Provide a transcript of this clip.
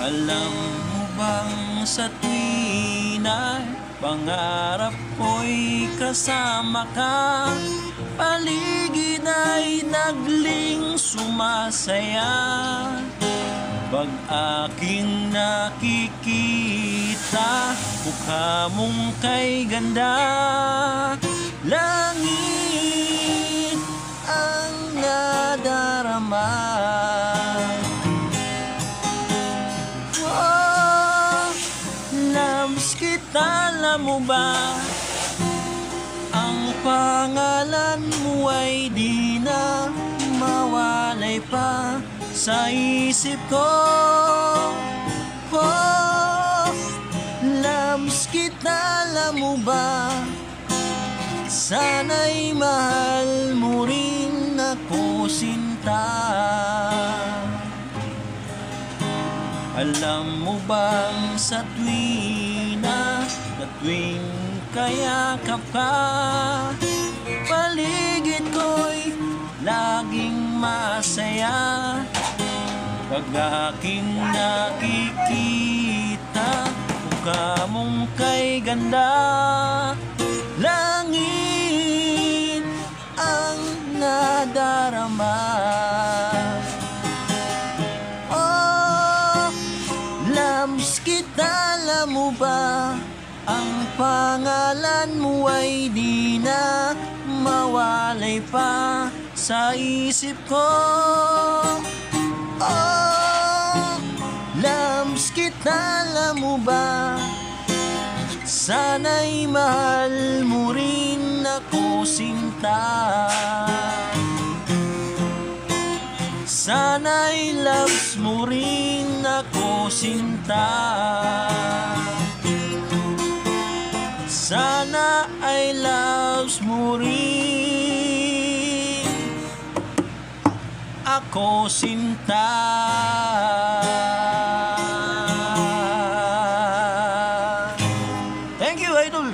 Alam mo bang sa tuwina pangarap ko'y kasama ka, paligid ay nagling sumasaya. Pag aking nakikita, mukha mong kay ganda, langit ang nadarama. Oh, labs kita, alam mo ba? Ang pangalan mo ay di na mawalay pa sa isip ko. Oh, labs kita, alam mo ba? Sana'y mahal mo rin ako, sinta. Alam mo bang sa tuwing kayakap ka, paligid ko'y laging masaya. Pag aking nakikita, mukha mong kay ganda, langit ang nadarama. Oh, labs kita, alam mo ba? Ang pangalan mo ay di na mawalay pa sa isip ko. Oh, labs kita, alam mo ba? Sana'y mahal mo rin ako, sinta. Sana'y loves mo rin ako, sinta. Sana ay loves mo rin ako, sinta. Thank you, idol.